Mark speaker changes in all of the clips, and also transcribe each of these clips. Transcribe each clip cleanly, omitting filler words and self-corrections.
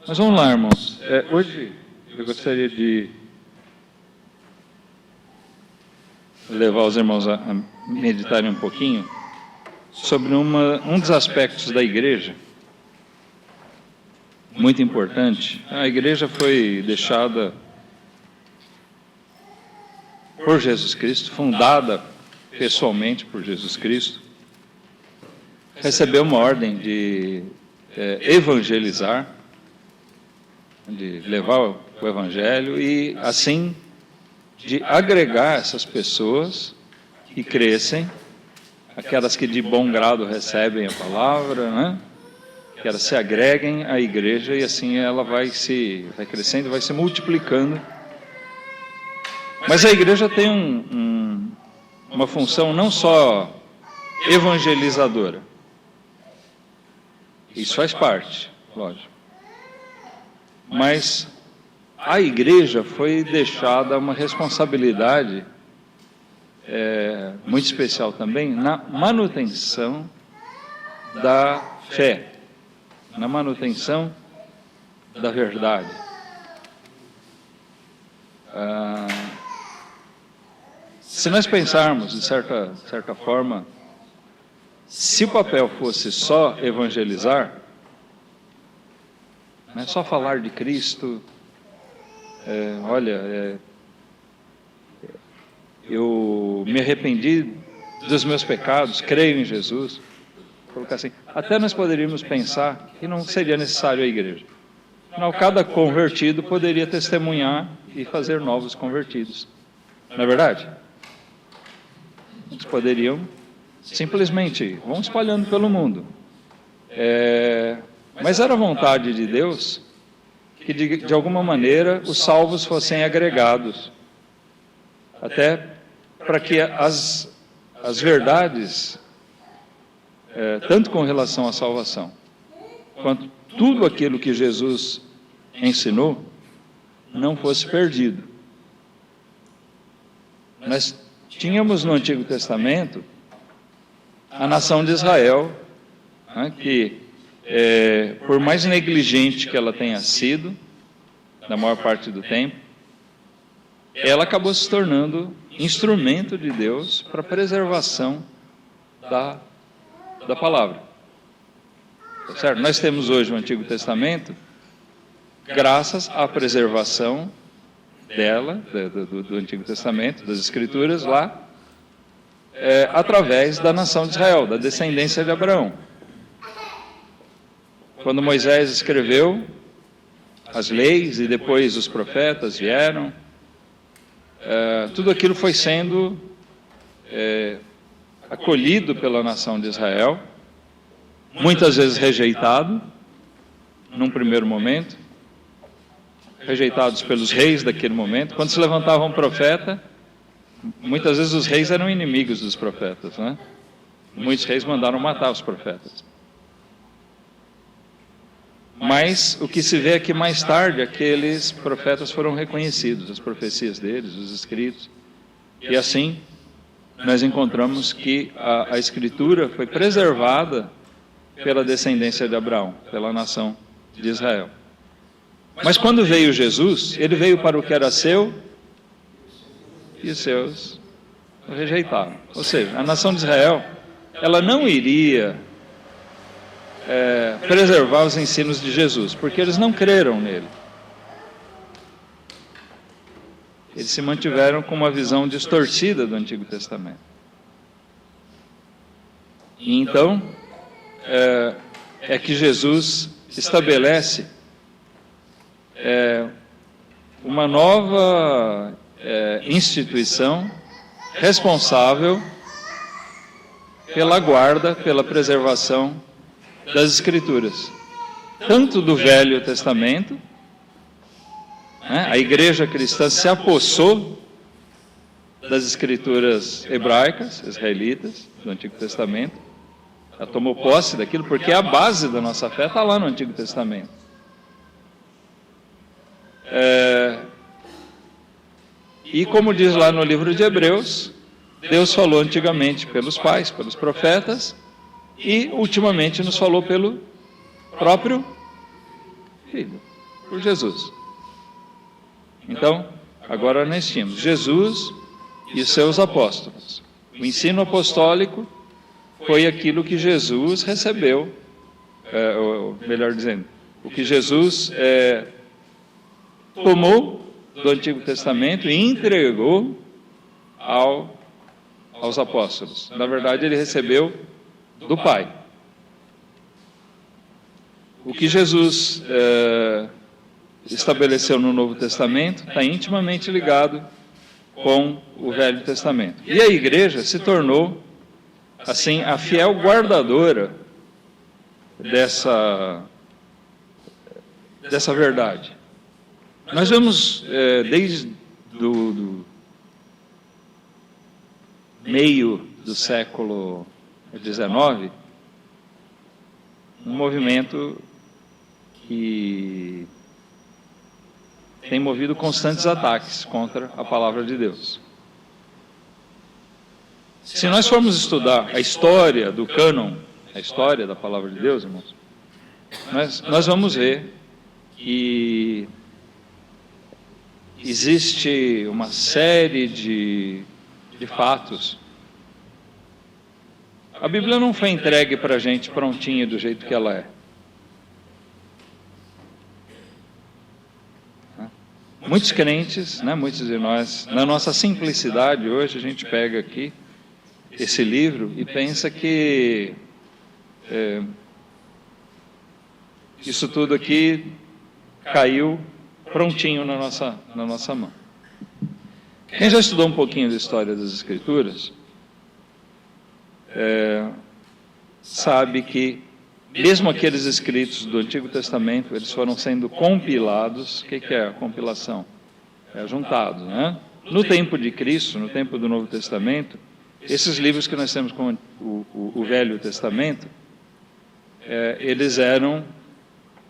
Speaker 1: Mas vamos lá, irmãos. Hoje eu gostaria de levar os irmãos a meditarem um pouquinho sobre um dos aspectos da igreja, muito importante. A igreja foi deixada por Jesus Cristo, fundada pessoalmente por Jesus Cristo, recebeu uma ordem de evangelizar, de levar o evangelho e, assim, de agregar essas pessoas que crescem, aquelas que de bom grado recebem a palavra, né? Que elas se agreguem à igreja e assim ela vai crescendo, vai se multiplicando. Mas a igreja tem uma função não só evangelizadora, isso faz parte, lógico, mas a igreja foi deixada uma responsabilidade muito especial também na manutenção da fé, na manutenção da verdade. Se nós pensarmos, de certa forma, se o papel fosse só evangelizar, né, só falar de Cristo, eu me arrependi dos meus pecados, creio em Jesus, colocar assim, até nós poderíamos pensar que não seria necessário a igreja. Afinal, cada convertido poderia testemunhar e fazer novos convertidos. Não é verdade? Eles poderiam simplesmente vão espalhando pelo mundo. Mas era a vontade de Deus que de alguma maneira os salvos fossem agregados, até para que as verdades, tanto com relação à salvação, quanto tudo aquilo que Jesus ensinou, não fosse perdido. Nós tínhamos no Antigo Testamento a nação de Israel, né, que por mais negligente que ela tenha sido, na maior parte do tempo, ela acabou se tornando instrumento de Deus para a preservação da palavra. Tá certo? Nós temos hoje o Antigo Testamento graças à preservação dela, do Antigo Testamento, das Escrituras lá, através da nação de Israel, da descendência de Abraão. Quando Moisés escreveu as leis e depois os profetas vieram, tudo aquilo foi sendo acolhido pela nação de Israel, muitas vezes rejeitado, num primeiro momento, rejeitados pelos reis daquele momento. Quando se levantava um profeta, muitas vezes os reis eram inimigos dos profetas, né? Muitos reis mandaram matar os profetas. Mas o que se vê é que mais tarde aqueles profetas foram reconhecidos, as profecias deles, os escritos, e assim nós encontramos que a Escritura foi preservada pela descendência de Abraão, pela nação de Israel. Mas quando veio Jesus, ele veio para o que era seu e os seus o rejeitaram. Ou seja, a nação de Israel, ela não iria preservar os ensinos de Jesus, porque eles não creram nele. Eles se mantiveram com uma visão distorcida do Antigo Testamento. E então, que Jesus estabelece uma nova instituição responsável pela guarda, pela preservação das Escrituras, tanto do Velho Testamento, né? A igreja cristã se apossou das Escrituras hebraicas, israelitas, do Antigo Testamento, ela tomou posse daquilo, porque a base da nossa fé está lá no Antigo Testamento. E como diz lá no livro de Hebreus, Deus falou antigamente pelos pais, pelos profetas, e ultimamente nos falou pelo próprio Filho, por Jesus. Então, agora nós tínhamos Jesus e os seus apóstolos. O ensino apostólico foi aquilo que Jesus recebeu, ou melhor dizendo, o que Jesus tomou do Antigo Testamento e entregou aos apóstolos. Na verdade, ele recebeu do Pai. O que Jesus estabeleceu no Novo Testamento está intimamente ligado com o Velho Testamento. E a igreja se tornou, assim, a fiel guardadora dessa verdade. Nós vemos, desde do meio do século XIX, um movimento que tem movido constantes ataques contra a palavra de Deus. Se nós formos estudar a história do cânon, a história da palavra de Deus, irmãos, nós vamos ver que existe uma série de fatos. A Bíblia não foi entregue para a gente prontinha do jeito que ela é. Muitos crentes, né, muitos de nós, na nossa simplicidade hoje, a gente pega aqui esse livro e pensa que isso tudo aqui caiu prontinho na nossa mão. Quem já estudou um pouquinho da história das Escrituras, sabe que mesmo aqueles escritos do Antigo Testamento, eles foram sendo compilados. O que é a compilação? Juntados, né? No tempo de Cristo, no tempo do Novo Testamento, esses livros que nós temos como o Velho Testamento, eles eram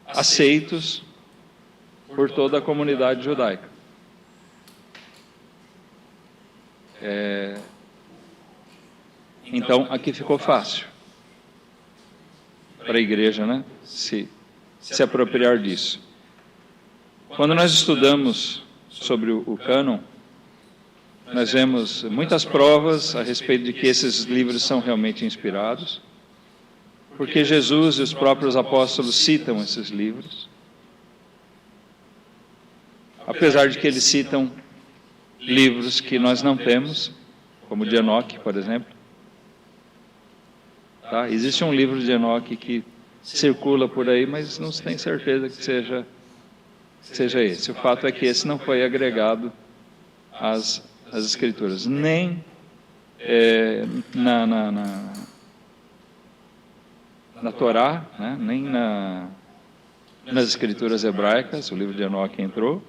Speaker 1: aceitos por toda a comunidade judaica. Então, aqui ficou fácil para a igreja, né, se apropriar disso. Quando nós estudamos sobre o cânon, nós vemos muitas provas a respeito de que esses livros são realmente inspirados, porque Jesus e os próprios apóstolos citam esses livros, apesar de que eles citam livros que nós não temos, como o de Enoque, por exemplo. Tá? Existe um livro de Enoque que circula por aí, mas não se tem certeza que seja esse. O fato é que esse não foi agregado às Escrituras, nem na Torá, né? Nem nas Escrituras hebraicas, o livro de Enoque entrou,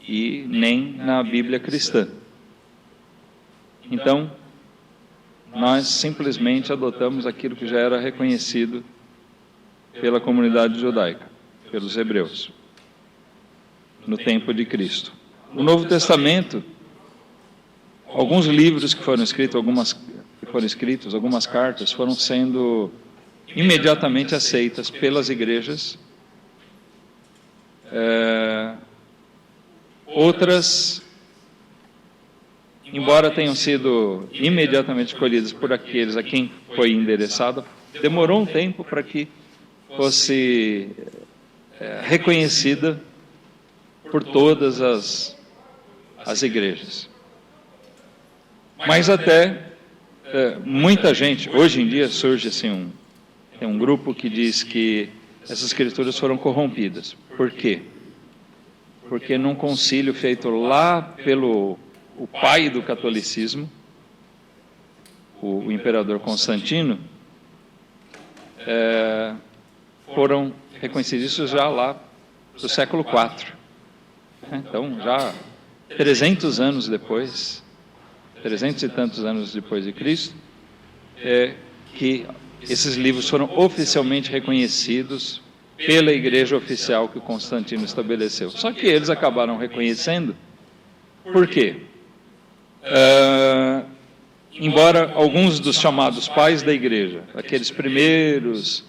Speaker 1: e nem na Bíblia cristã. Então, nós simplesmente adotamos aquilo que já era reconhecido pela comunidade judaica, pelos hebreus, no tempo de Cristo. No Novo Testamento, alguns livros que foram escritos, algumas cartas foram sendo imediatamente aceitas pelas igrejas. Outras, embora tenham sido imediatamente escolhidas por aqueles a quem foi endereçada, demorou um tempo para que fosse reconhecida por todas as igrejas. Mas até muita gente, hoje em dia surge assim tem um grupo que diz que essas escrituras foram corrompidas. Por quê? Porque num concílio feito lá pelo o pai do catolicismo, o imperador Constantino, foram reconhecidos isso já lá do século IV. Então, já 300 anos depois, 300 e tantos anos depois de Cristo, que esses livros foram oficialmente reconhecidos pela igreja oficial que Constantino estabeleceu. Só que eles acabaram reconhecendo, por quê? Embora alguns dos chamados pais da igreja, aqueles primeiros,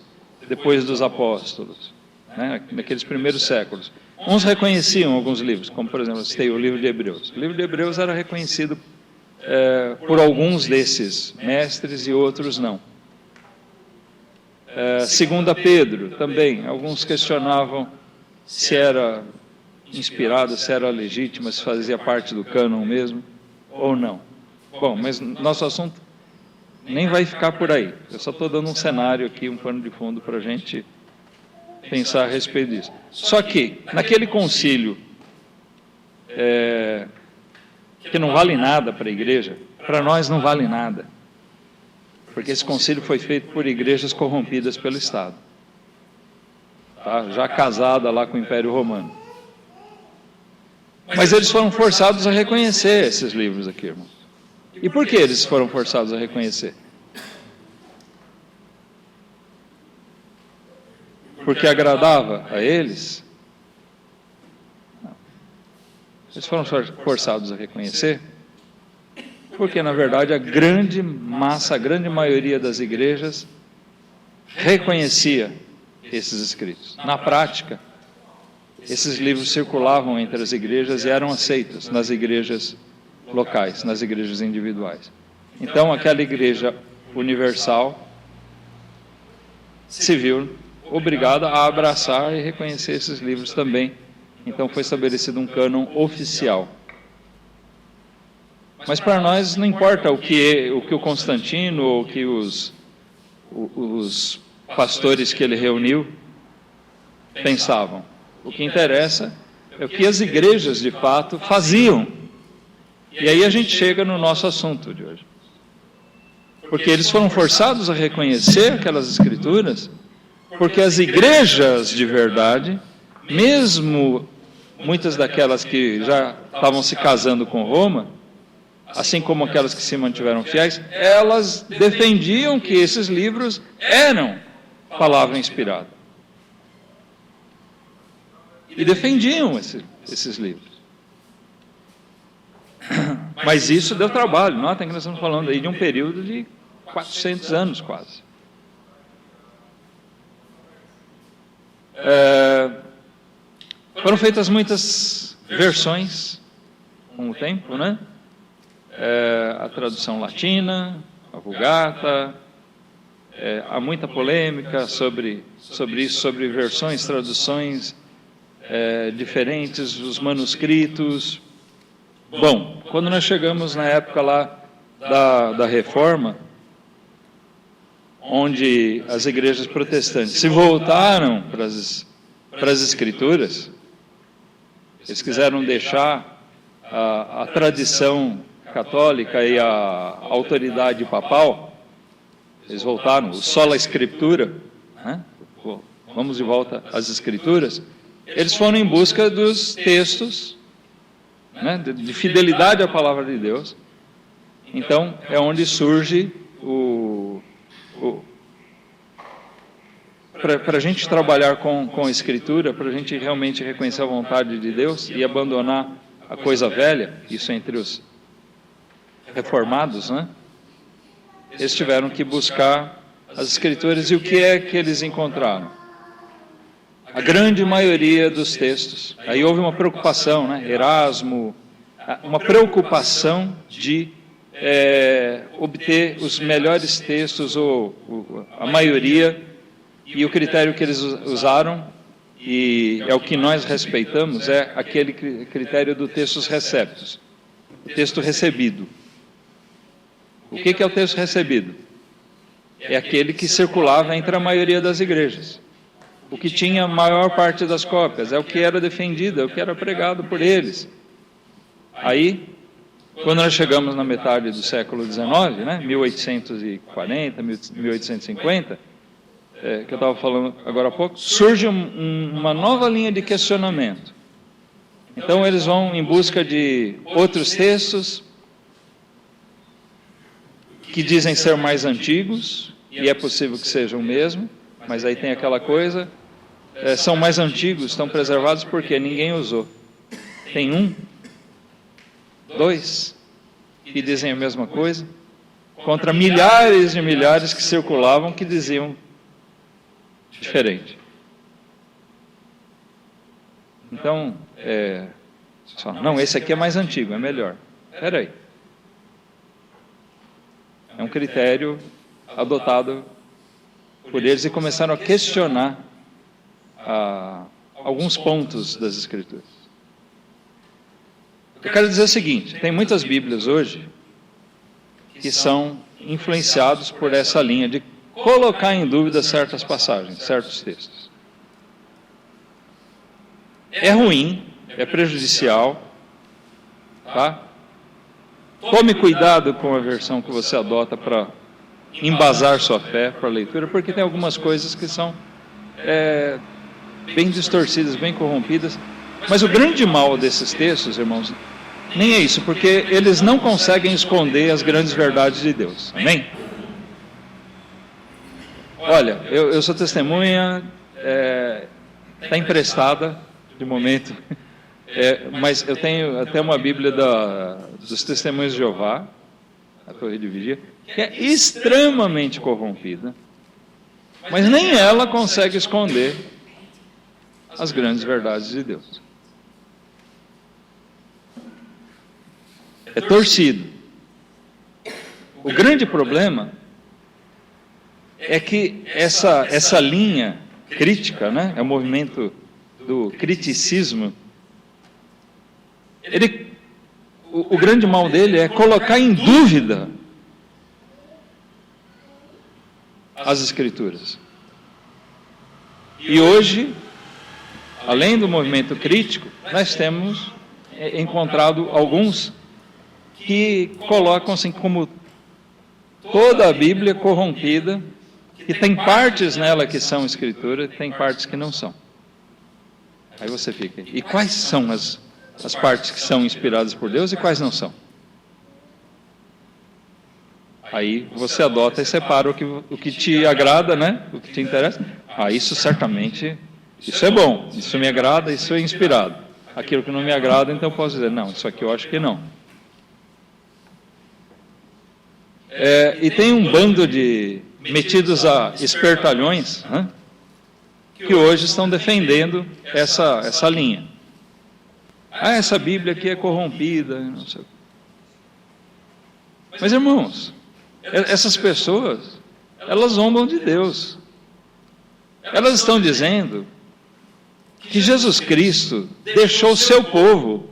Speaker 1: depois dos apóstolos, né, naqueles primeiros séculos. Uns reconheciam alguns livros, como, por exemplo, eu citei o livro de Hebreus. O livro de Hebreus era reconhecido por alguns desses mestres e outros não. Segunda Pedro, também, alguns questionavam se era inspirado, se era legítima, se fazia parte do cânon mesmo, ou não. Bom, mas nosso assunto nem vai ficar por aí. Eu só estou dando um cenário aqui, um pano de fundo para a gente pensar a respeito disso. Só que, naquele concílio, que não vale nada para a igreja, para nós não vale nada. Porque esse concílio foi feito por igrejas corrompidas pelo Estado. Tá? Já casada lá com o Império Romano. Mas eles foram forçados a reconhecer esses livros aqui, irmãos. E por que eles foram forçados a reconhecer? Porque agradava a eles? Não. Eles foram forçados a reconhecer porque, na verdade, a grande massa, a grande maioria das igrejas reconhecia esses escritos. Na prática, esses livros circulavam entre as igrejas e eram aceitos nas igrejas locais, nas igrejas individuais. Então, aquela igreja universal se viu obrigada a abraçar e reconhecer esses livros também. Então, foi estabelecido um cânon oficial. Mas para nós não importa o que o Constantino ou o que os pastores que ele reuniu pensavam. O que interessa é o que as igrejas de fato faziam. E aí a gente chega no nosso assunto de hoje. Porque eles foram forçados a reconhecer aquelas escrituras, porque as igrejas de verdade, mesmo muitas daquelas que já estavam se casando com Roma, assim como aquelas que se mantiveram fiéis, elas defendiam que esses livros eram palavra inspirada. E defendiam esses livros. Mas isso deu trabalho. Notem que nós estamos falando aí de um período de 400 anos quase. Foram feitas muitas versões com o tempo, né? A tradução latina, a Vulgata, há muita polêmica sobre isso, sobre versões, traduções diferentes, os manuscritos. Bom, quando nós chegamos na época lá da Reforma, onde as igrejas protestantes se voltaram para as Escrituras, eles quiseram deixar a tradição católica e a autoridade papal, eles voltaram, o sola Scriptura, né? Vamos de volta às Escrituras, eles foram em busca dos textos, né, de fidelidade à palavra de Deus. Então, é onde surge para a gente trabalhar com a Escritura, para a gente realmente reconhecer a vontade de Deus e abandonar a coisa velha, isso entre os reformados, né? Eles tiveram que buscar as Escrituras, e o que é que eles encontraram? A grande maioria dos textos. Aí houve uma preocupação, né? Erasmo, uma preocupação de obter os melhores textos, ou a maioria, e o critério que eles usaram, e é o que nós respeitamos, é aquele critério do textus receptus, o texto recebido. O que é o texto recebido? É aquele que circulava entre a maioria das igrejas. O que tinha a maior parte das cópias, é o que era defendido, é o que era pregado por eles. Aí, quando nós chegamos na metade do século XIX, né, 1840, 1850, que eu estava falando agora há pouco, surge uma nova linha de questionamento. Então, eles vão em busca de outros textos que dizem ser mais antigos, e é possível que sejam mesmo, mas aí tem aquela coisa, são mais antigos, estão preservados porque ninguém usou. Tem 1, 2, que dizem a mesma coisa, contra milhares e milhares que circulavam, que diziam diferente. Então, não, esse aqui é mais antigo, é melhor. Espera aí. É um critério adotado por eles e começaram a questionar alguns pontos das Escrituras. Eu quero dizer o seguinte, tem muitas Bíblias hoje que são influenciados por essa linha de colocar em dúvida certas passagens, certos textos. É ruim, é prejudicial, tá? Tome cuidado com a versão que você adota para embasar sua fé para a leitura, porque tem algumas coisas que são bem distorcidas, bem corrompidas. Mas o grande mal desses textos, irmãos, nem é isso, porque eles não conseguem esconder as grandes verdades de Deus. Amém? Olha, eu sou testemunha, está emprestada de momento, mas eu tenho até uma Bíblia dos Testemunhos de Jeová, a Torre de Vigia, que é extremamente corrompida, mas nem ela consegue esconder as grandes verdades de Deus. É torcido. O grande problema é que essa linha crítica, né, é o movimento do criticismo, o grande mal dele é colocar em dúvida as Escrituras. E hoje, além do movimento crítico, nós temos encontrado alguns que colocam assim como toda a Bíblia corrompida, que tem partes nela que são Escritura, e tem partes que não são. Aí você fica, e quais são as partes que são inspiradas por Deus e quais não são? Aí você adota e separa o que te agrada, né? O que te interessa. Isso certamente, isso é bom, isso me agrada, isso é inspirado. Aquilo que não me agrada, então eu posso dizer, não, isso aqui eu acho que não. E tem um bando de metidos a espertalhões, né, que hoje estão defendendo essa linha. Essa Bíblia aqui é corrompida, não sei. Mas, irmãos, essas pessoas, elas zombam de Deus. Elas estão dizendo que Jesus Cristo deixou o seu povo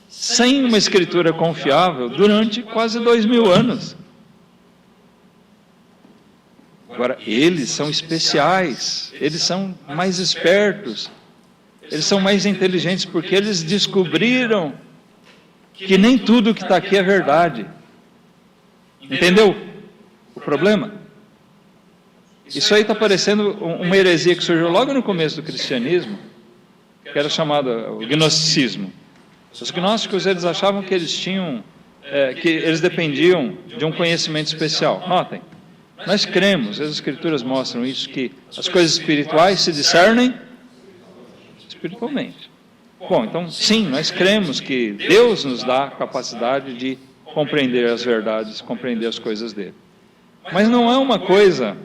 Speaker 1: sem uma Escritura confiável durante quase 2000 anos. Agora, eles são especiais, eles são mais espertos, eles são mais inteligentes, porque eles descobriram que nem tudo que está aqui é verdade. Entendeu o problema? Isso aí está parecendo uma heresia que surgiu logo no começo do cristianismo, que era chamada o gnosticismo. Os gnósticos, eles achavam que eles tinham, que eles dependiam de um conhecimento especial. Notem. Nós cremos, as Escrituras mostram isso, que as coisas espirituais se discernem espiritualmente. Bom, então, sim, nós cremos que Deus nos dá a capacidade de compreender as verdades, compreender as coisas dele. Mas não é uma coisa,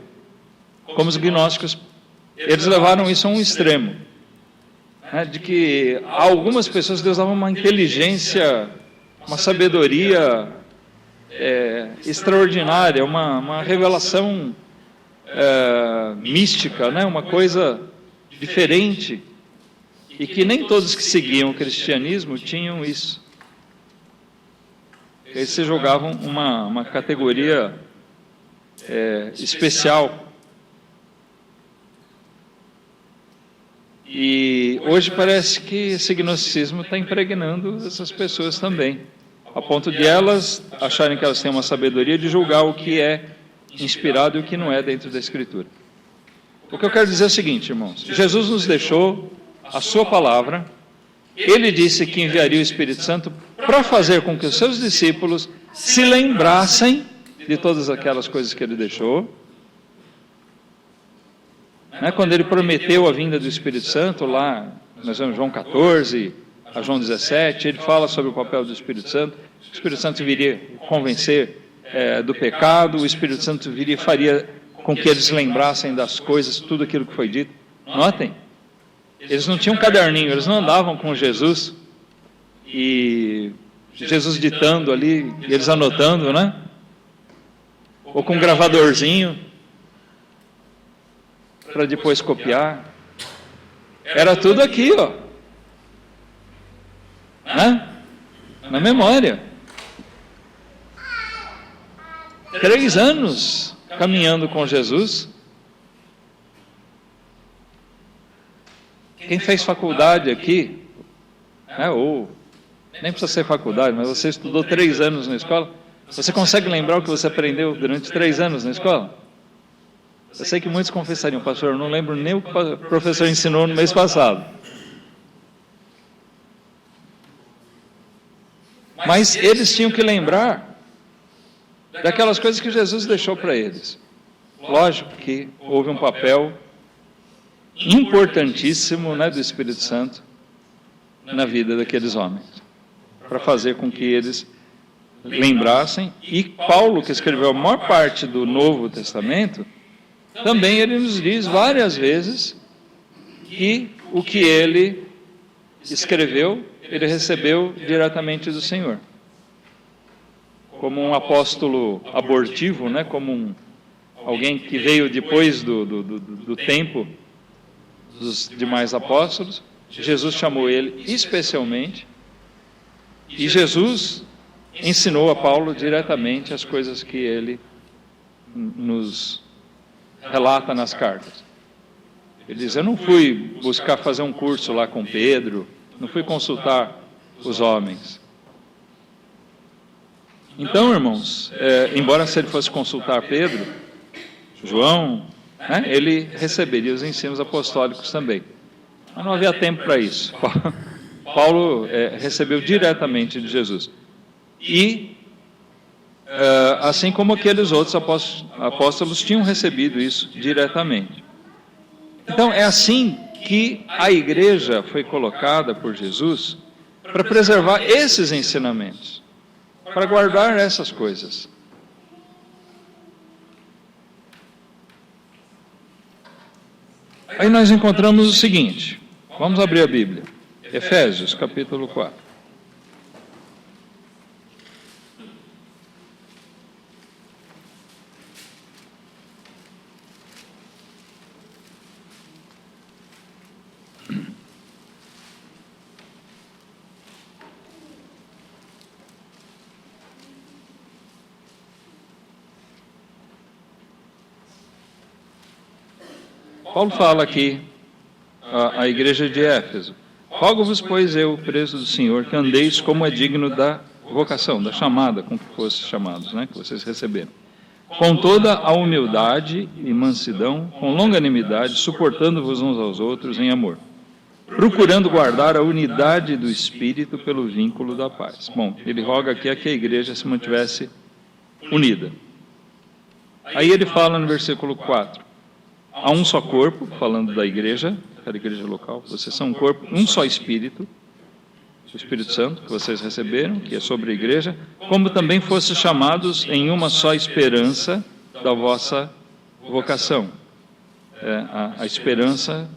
Speaker 1: como os gnósticos, eles levaram isso a um extremo, né, de que a algumas pessoas Deus dava uma inteligência, uma sabedoria extraordinária, uma revelação mística, né? Uma coisa diferente, e que nem todos que seguiam o cristianismo tinham isso. Eles se jogavam uma categoria especial. E hoje parece que esse gnosticismo está impregnando essas pessoas também, a ponto de elas acharem que elas têm uma sabedoria de julgar o que é inspirado e o que não é dentro da Escritura. O que eu quero dizer é o seguinte, irmãos. Jesus nos deixou a sua palavra. Ele disse que enviaria o Espírito Santo para fazer com que os seus discípulos se lembrassem de todas aquelas coisas que ele deixou. Quando ele prometeu a vinda do Espírito Santo, lá nós vemos João 14, a João 17, ele fala sobre o papel do Espírito Santo. O Espírito Santo viria convencer do pecado, o Espírito Santo viria e faria com que eles lembrassem das coisas, tudo aquilo que foi dito. Notem, Eles não tinham um caderninho, eles não andavam com Jesus e Jesus ditando ali, e eles anotando, né? Ou com um gravadorzinho para depois copiar. Era tudo aqui, ó, né? Na memória. 3 anos caminhando com Jesus. Quem fez faculdade aqui, né, ou nem precisa ser faculdade, mas você estudou 3 anos na escola, você consegue lembrar o que você aprendeu durante 3 anos na escola? Eu sei que muitos confessariam, pastor, eu não lembro nem o que o professor ensinou no mês passado. Mas eles tinham que lembrar daquelas coisas que Jesus deixou para eles. Lógico que houve um papel importantíssimo, né, do Espírito Santo na vida daqueles homens, para fazer com que eles lembrassem. E Paulo, que escreveu a maior parte do Novo Testamento, também ele nos diz várias vezes que o que ele escreveu, ele recebeu diretamente do Senhor. Como um apóstolo abortivo, né? Como alguém que veio depois do tempo dos demais apóstolos, Jesus chamou ele especialmente, e Jesus ensinou a Paulo diretamente as coisas que ele nos relata nas cartas. Ele diz, eu não fui buscar fazer um curso lá com Pedro, não fui consultar os homens. Então, irmãos, embora se ele fosse consultar Pedro, João, né, ele receberia os ensinos apostólicos também. Mas não havia tempo para isso. Paulo recebeu diretamente de Jesus. E assim como aqueles outros apóstolos tinham recebido isso diretamente. Então, é assim que a igreja foi colocada por Jesus para preservar esses ensinamentos, para guardar essas coisas. Aí nós encontramos o seguinte, vamos abrir a Bíblia, Efésios capítulo 4. Paulo fala aqui, a igreja de Éfeso, rogo-vos, pois eu, preso do Senhor, que andeis como é digno da vocação, da chamada com que fostes chamados, né, que vocês receberam. Com toda a humildade e mansidão, com longanimidade, suportando-vos uns aos outros em amor, procurando guardar a unidade do Espírito pelo vínculo da paz. Bom, ele roga aqui a que a igreja se mantivesse unida. Aí ele fala no versículo 4, há um só corpo, falando da igreja, aquela igreja local, vocês são um corpo, um só Espírito, o Espírito Santo, que vocês receberam, que é sobre a igreja, como também fossem chamados em uma só esperança da vossa vocação. A esperança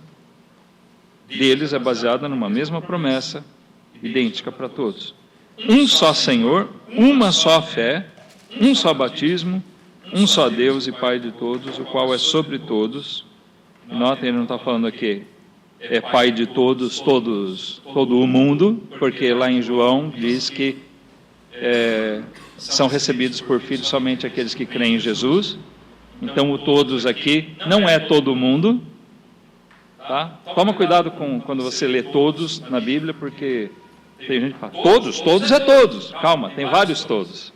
Speaker 1: deles é baseada numa mesma promessa, idêntica para todos. Um só Senhor, uma só fé, um só batismo, um só Deus e Pai de todos, o qual é sobre todos. Notem, ele não está falando aqui, é Pai de todos, todo o mundo, porque lá em João diz que são recebidos por filhos somente aqueles que creem em Jesus. Então o todos aqui não é todo mundo, tá? Toma cuidado quando você lê todos na Bíblia, porque tem gente que fala, todos é todos. Calma, tem vários todos.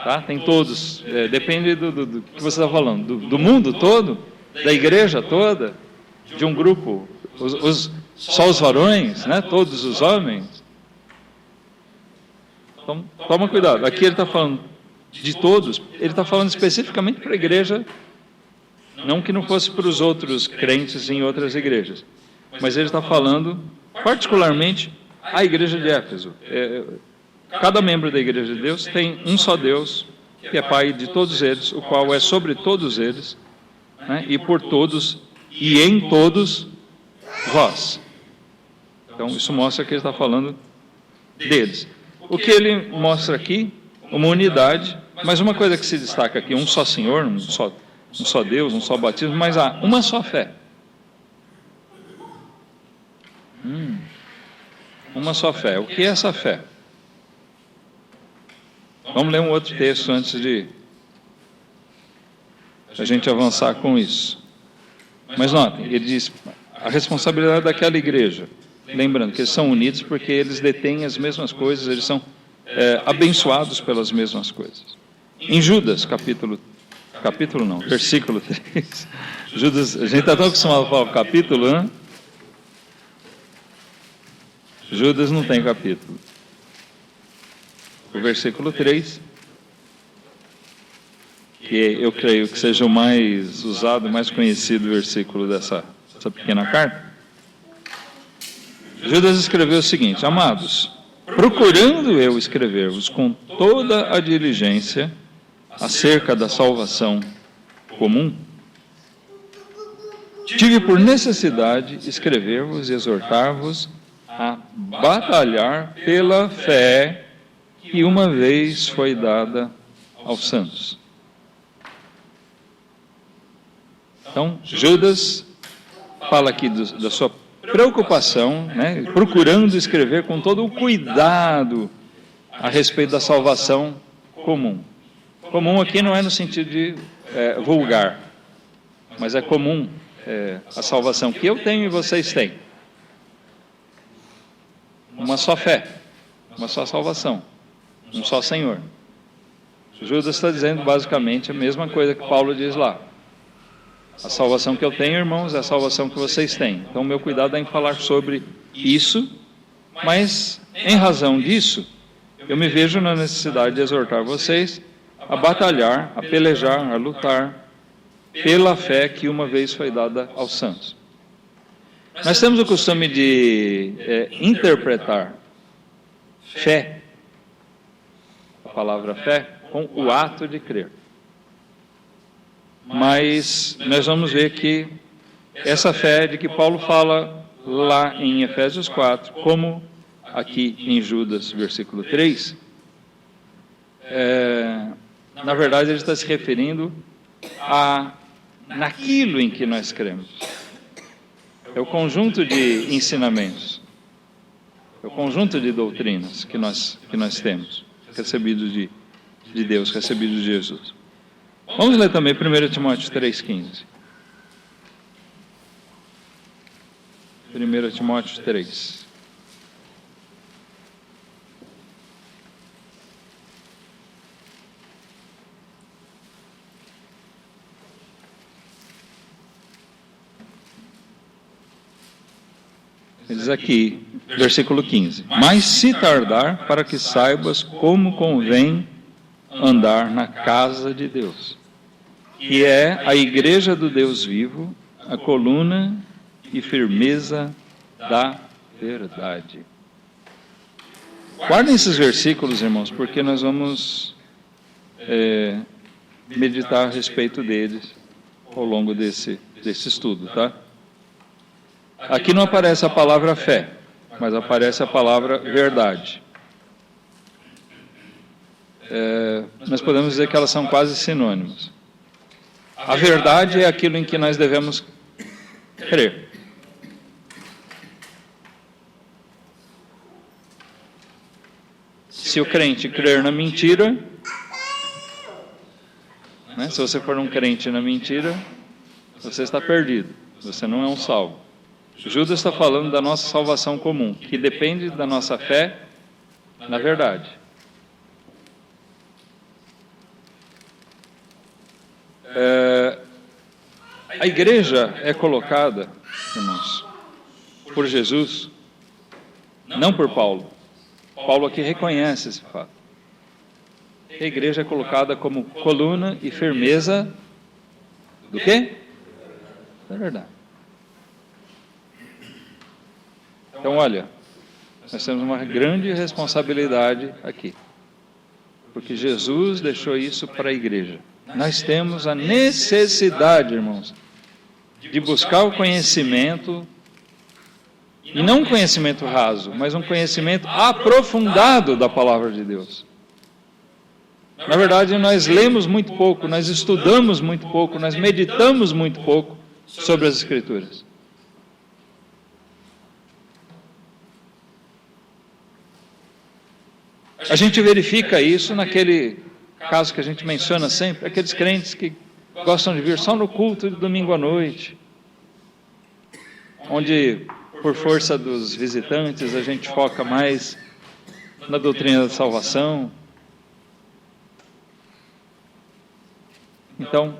Speaker 1: Tá? Tem todos, depende do que você está falando, do mundo todo, da igreja toda, de um grupo, só os varões, né? Todos os homens. Então, toma cuidado, aqui ele está falando de todos, ele está falando especificamente para a igreja, não que não fosse para os outros crentes em outras igrejas, mas ele está falando particularmente à igreja de Éfeso. Cada membro da igreja de Deus tem um só Deus, que é Pai de todos eles, o qual é sobre todos eles, né, e por todos, e em todos, vós. Então, isso mostra que ele está falando deles. O que ele mostra aqui, uma unidade, mas uma coisa que se destaca aqui, um só Senhor, um só Deus, um só batismo, mas há uma só fé. Uma só fé. O que é essa fé? Vamos ler um outro texto antes de a gente avançar com isso. Mas notem, ele diz, a responsabilidade daquela igreja, lembrando que eles são unidos porque eles detêm as mesmas coisas, eles são abençoados pelas mesmas coisas. Em Judas, versículo 3. Judas, a gente está tão acostumado a falar o capítulo, né? Judas não tem capítulo. O versículo 3, que eu creio que seja o mais usado, mais conhecido versículo dessa pequena carta. Judas escreveu o seguinte: amados, procurando eu escrever-vos com toda a diligência acerca da salvação comum, tive por necessidade escrever-vos e exortar-vos a batalhar pela fé que uma vez foi dada aos santos. Então, Judas fala aqui da sua preocupação, né, procurando escrever com todo o cuidado a respeito da salvação comum. Comum aqui não é no sentido de vulgar, mas é comum a salvação que eu tenho e vocês têm. Uma só fé, uma só salvação, um só Senhor. Judas está dizendo basicamente a mesma coisa que Paulo diz lá. A salvação que eu tenho, irmãos, é a salvação que vocês têm. Então, o meu cuidado é em falar sobre isso, mas, em razão disso, eu me vejo na necessidade de exortar vocês a batalhar, a pelejar, a lutar pela fé que uma vez foi dada aos santos. Nós temos o costume de interpretar fé, a palavra fé, com o ato de crer. Mas nós vamos ver que essa fé de que Paulo fala lá em Efésios 4, como aqui em Judas, versículo 3, na verdade ele está se referindo naquilo em que nós cremos. É o conjunto de ensinamentos, é o conjunto de doutrinas que nós temos, recebidos de Deus, recebidos de Jesus. Vamos ler também 1 Timóteo 3,15. 1 Timóteo 3. Diz aqui, versículo 15: mas se tardar, para que saibas como convém andar na casa de Deus, que é a igreja do Deus vivo, a coluna e firmeza da verdade. Guardem esses versículos, irmãos, porque nós vamos meditar a respeito deles ao longo desse estudo, tá? Aqui não aparece a palavra fé, mas aparece a palavra verdade. Nós podemos dizer que elas são quase sinônimas. A verdade é aquilo em que nós devemos crer. Se o crente crer na mentira, né, se você for um crente na mentira, você está perdido, você não é um salvo. Judas está falando da nossa salvação comum, que depende da nossa fé na verdade. A igreja é colocada, irmãos, por Jesus, não por Paulo. Paulo aqui reconhece esse fato. A igreja é colocada como coluna e firmeza do quê? Da verdade. Então, olha, nós temos uma grande responsabilidade aqui, porque Jesus deixou isso para a igreja. Nós temos a necessidade, irmãos, de buscar o conhecimento E não um conhecimento raso, mas um conhecimento aprofundado da palavra de Deus. Na verdade, nós lemos muito pouco, nós estudamos muito pouco, nós meditamos muito pouco sobre as Escrituras. A gente verifica isso naquele caso que a gente menciona sempre, aqueles crentes que gostam de vir só no culto de domingo à noite, onde, por força dos visitantes, a gente foca mais na doutrina da salvação. Então,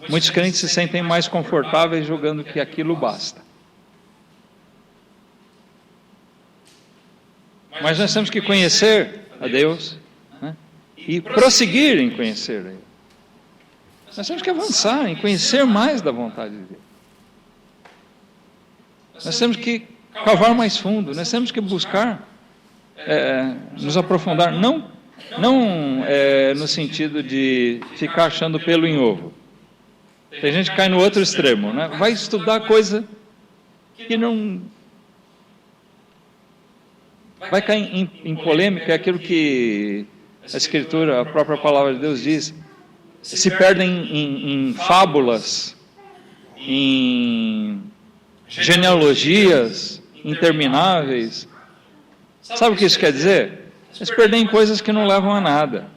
Speaker 1: muitos crentes se sentem mais confortáveis julgando que aquilo basta. Mas nós temos que conhecer a Deus, né? E prosseguir em conhecer a Ele. Nós temos que avançar em conhecer mais da vontade de Deus. Nós temos que cavar mais fundo, nós temos que buscar nos aprofundar, não no sentido de ficar achando pelo em ovo. Tem gente que cai no outro extremo, né? Vai estudar coisa que não... Vai cair em polêmica, é aquilo que a Escritura, a própria palavra de Deus diz, se perdem em fábulas, em genealogias intermináveis. Sabe o que isso quer dizer? Se perdem em coisas que não levam a nada.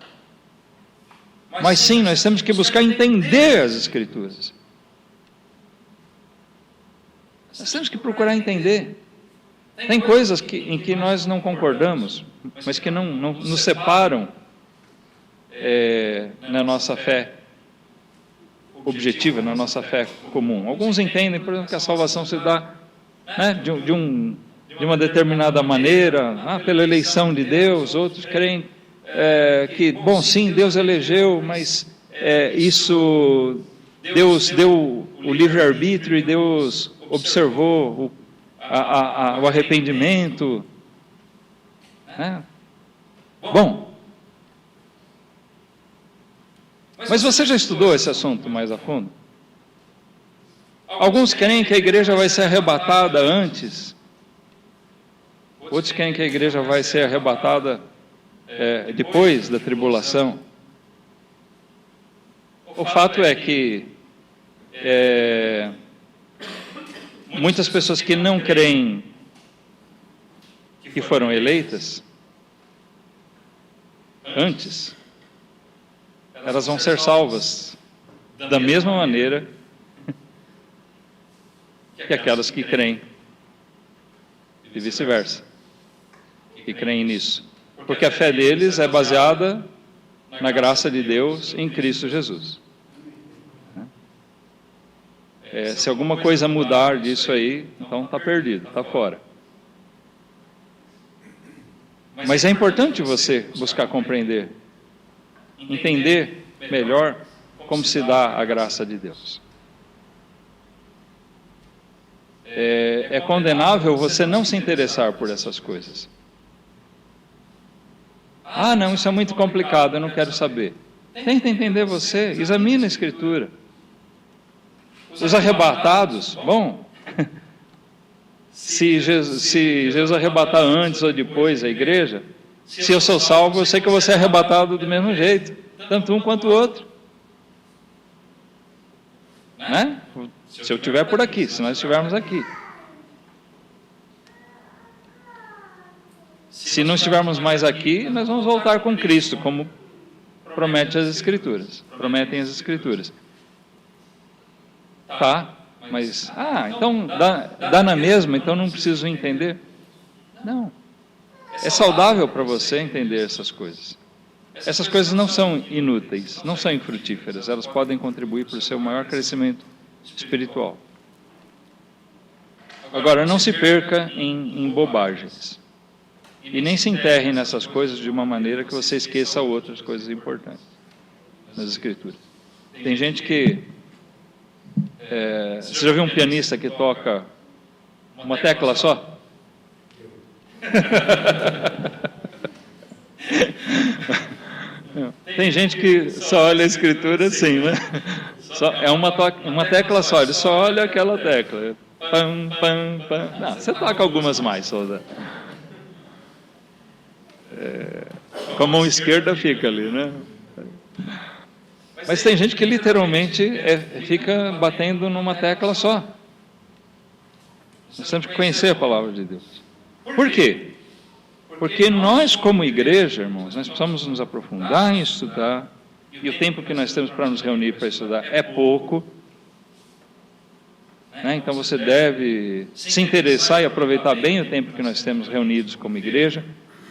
Speaker 1: Mas sim, nós temos que buscar entender as Escrituras. Nós temos que procurar entender. Tem coisas em que nós não concordamos, mas que não nos separam na nossa fé objetiva, na nossa fé comum. Alguns entendem, por exemplo, que a salvação se dá, né, de uma determinada maneira, pela eleição de Deus. Outros creem que, bom, sim, Deus elegeu, mas isso, Deus deu o livre-arbítrio e Deus observou o arrependimento. Bom, mas você já estudou esse assunto mais a fundo? Alguns creem que a igreja vai ser arrebatada antes, outros creem que a igreja vai ser arrebatada depois da tribulação. O fato é que muitas pessoas que não creem que foram eleitas antes, elas vão ser salvas da mesma maneira que aquelas que creem, e vice-versa, que creem nisso. Porque a fé deles é baseada na graça de Deus em Cristo Jesus. Se alguma coisa mudar disso aí, então está perdido, está fora. Mas é importante você buscar compreender, entender melhor como se dá a graça de Deus. É condenável você não se interessar por essas coisas. Não, isso é muito complicado, eu não quero saber. Tenta entender você, examina a Escritura. Os arrebatados, bom, se Jesus arrebatar antes ou depois a igreja, se eu sou salvo, eu sei que eu vou ser arrebatado do mesmo jeito, tanto um quanto o outro. Né? Se eu estiver por aqui, se nós estivermos aqui. Se não estivermos mais aqui, nós vamos voltar com Cristo, como prometem as Escrituras. Tá, mas, então dá na mesma, então não preciso entender. Não. É saudável para você entender essas coisas. Essas coisas não são inúteis, não são infrutíferas, elas podem contribuir para o seu maior crescimento espiritual. Agora, não se perca em bobagens. E nem se enterre nessas coisas de uma maneira que você esqueça outras coisas importantes nas Escrituras. Tem gente que... você já viu um pianista que toca uma tecla só? Tem gente que só olha a Escritura assim, né? É uma tecla só, ele só olha aquela tecla. pam, pam, pam. Não, você toca algumas mais, Souza. Com a mão esquerda fica ali, né? Mas tem gente que literalmente fica batendo numa tecla só. Nós temos que conhecer a palavra de Deus. Por quê? Porque nós, como igreja, irmãos, nós precisamos nos aprofundar em estudar, e o tempo que nós temos para nos reunir para estudar é pouco, né? Então você deve se interessar e aproveitar bem o tempo que nós temos reunidos como igreja,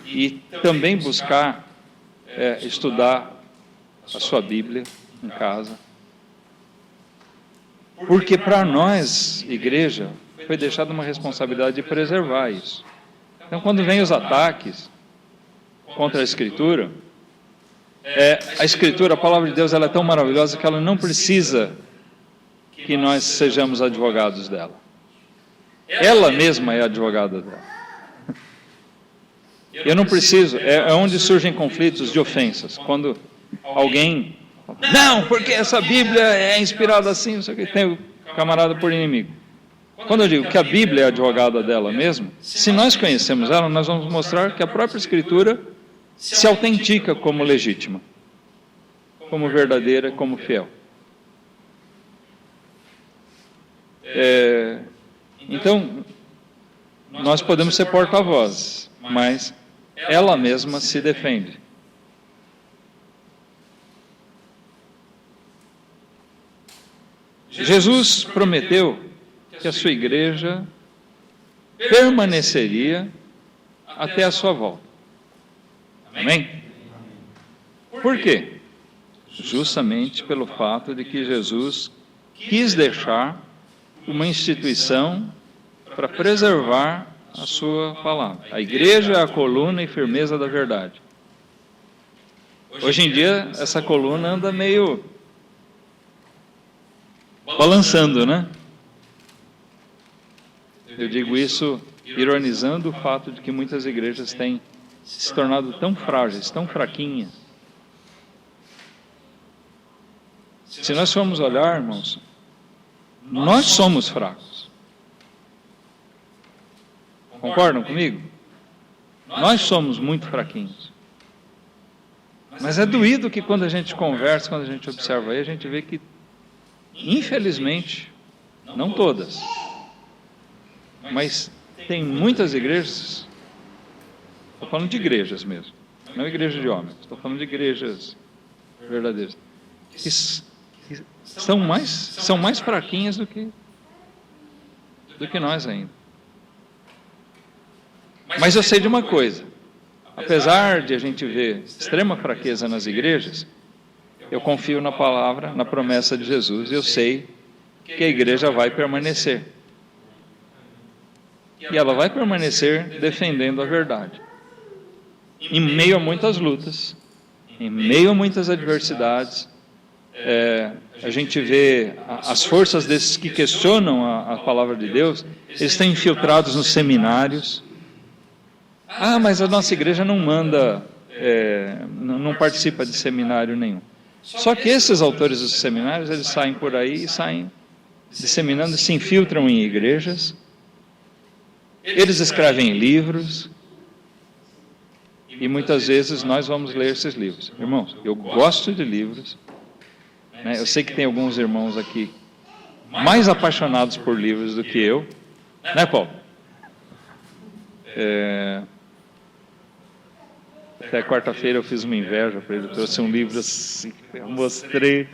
Speaker 1: e também buscar estudar a sua Bíblia em casa. Porque para nós, igreja, foi deixada uma responsabilidade de preservar isso. Então, quando vem os ataques contra a Escritura, a Escritura, a palavra de Deus, ela é tão maravilhosa que ela não precisa que nós sejamos advogados dela. Ela mesma é advogada dela. Eu não preciso, é onde surgem conflitos de ofensas. Quando alguém, não, porque essa Bíblia é inspirada assim, não sei o que, tem o camarada por inimigo. Quando eu digo que a Bíblia é advogada dela mesma, se nós conhecemos ela, nós vamos mostrar que a própria Escritura se autentica como legítima, como verdadeira, como fiel. Então, nós podemos ser porta-vozes, mas ela mesma se defende. Jesus prometeu que a sua igreja permaneceria até a sua volta. Amém? Por quê? Justamente pelo fato de que Jesus quis deixar uma instituição para preservar a sua palavra. A igreja é a coluna e firmeza da verdade. Hoje em dia, essa coluna anda meio balançando, né? Eu digo isso ironizando o fato de que muitas igrejas têm se tornado tão frágeis, tão fraquinhas. Se nós formos olhar, irmãos, nós somos fracos. Concordam comigo? Nós somos muito fraquinhos. Mas é doído que quando a gente conversa, quando a gente observa aí, a gente vê que, infelizmente, não todas, mas tem muitas igrejas, estou falando de igrejas mesmo, não igreja de homens, estou falando de igrejas verdadeiras, que são mais fraquinhas do que nós ainda. Mas eu sei de uma coisa, apesar de a gente ver extrema fraqueza nas igrejas, eu confio na palavra, na promessa de Jesus, e eu sei que a igreja vai permanecer. E ela vai permanecer defendendo a verdade. Em meio a muitas lutas, em meio a muitas adversidades, a gente vê as forças desses que questionam a palavra de Deus, eles estão infiltrados nos seminários. Ah, mas a nossa igreja não manda, não participa de seminário nenhum. Só que esses autores dos seminários, eles saem por aí e saem disseminando, se infiltram em igrejas, eles escrevem livros, e muitas vezes nós vamos ler esses livros. Irmãos, eu gosto de livros, né? Eu sei que tem alguns irmãos aqui mais apaixonados por livros do que eu, né, Paulo? Até quarta-feira eu fiz uma inveja para ele, eu trouxe um livro assim, eu mostrei,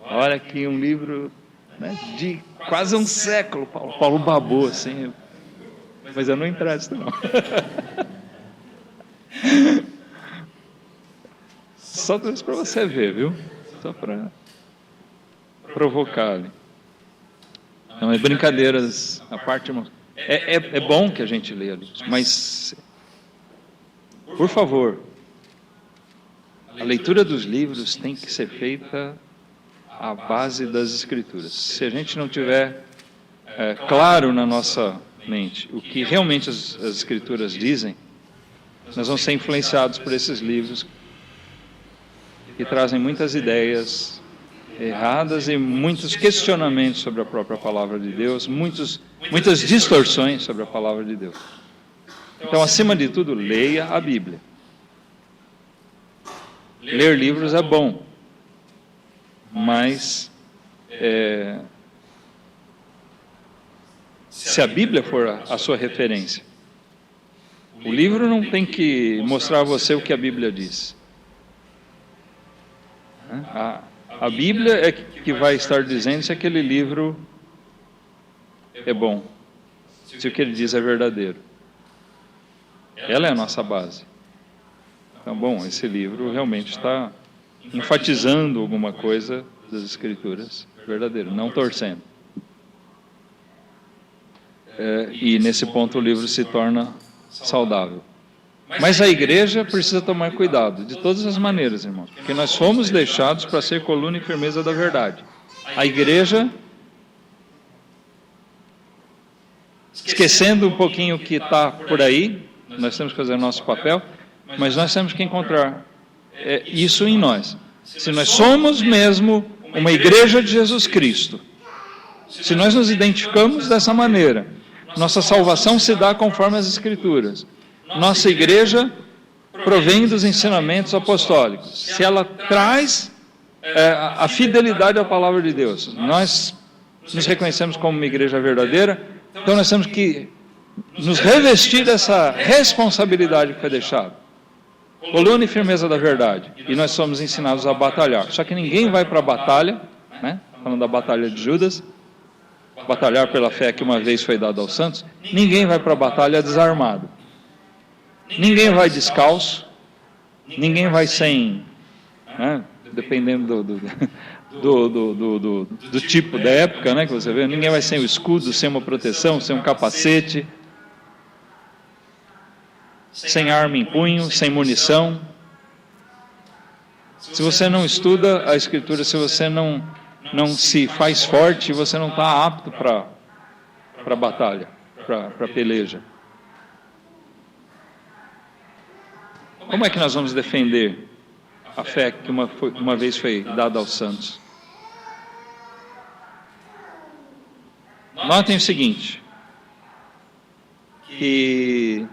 Speaker 1: olha aqui um livro, né, de quase um século, Paulo babou assim, mas eu não empresto não. Só trouxe para você ver, viu? Só para provocar ali. Não, é brincadeiras à parte, irmão. É bom que a gente leia livros, mas, por favor, a leitura dos livros tem que ser feita à base das Escrituras. Se a gente não tiver claro na nossa mente o que realmente as Escrituras dizem, nós vamos ser influenciados por esses livros que trazem muitas ideias erradas e muitos questionamentos sobre a própria palavra de Deus, muitas distorções sobre a palavra de Deus. Então, acima de tudo, leia a Bíblia. Ler livros é bom, mas se a Bíblia for a sua referência, o livro não tem que mostrar a você o que a Bíblia diz. A Bíblia é que vai estar dizendo se aquele livro é bom, se o que ele diz é verdadeiro. Ela é a nossa base. Então, bom, esse livro realmente está enfatizando alguma coisa das Escrituras verdadeiras, não torcendo. E nesse ponto o livro se torna saudável. Mas a igreja precisa tomar cuidado, de todas as maneiras, irmãos, porque nós fomos deixados para ser coluna e firmeza da verdade. A igreja, esquecendo um pouquinho o que está por aí, nós temos que fazer o nosso papel, mas nós temos que encontrar isso em nós. Se nós somos mesmo uma igreja de Jesus Cristo, se nós nos identificamos dessa maneira, nossa salvação se dá conforme as Escrituras. Nossa igreja provém dos ensinamentos apostólicos. Se ela traz a fidelidade à palavra de Deus, nós nos reconhecemos como uma igreja verdadeira, então nós temos que nos revestir dessa responsabilidade que foi deixada. Coluna e firmeza da verdade. E nós somos ensinados a batalhar. Só que ninguém vai para a batalha, né? Falando da batalha de Judas, batalhar pela fé que uma vez foi dada aos santos, ninguém vai para a batalha desarmado. Ninguém vai descalço, ninguém vai sem, né, dependendo do tipo da época, né, que você vê, ninguém vai sem o escudo, sem uma proteção, sem um capacete, sem arma em punho, sem munição. Se você não estuda a Escritura, se você não se faz forte, você não está apto para a batalha, para a peleja. Como é que nós vamos defender a fé que uma vez foi dada aos santos? Notem o seguinte, que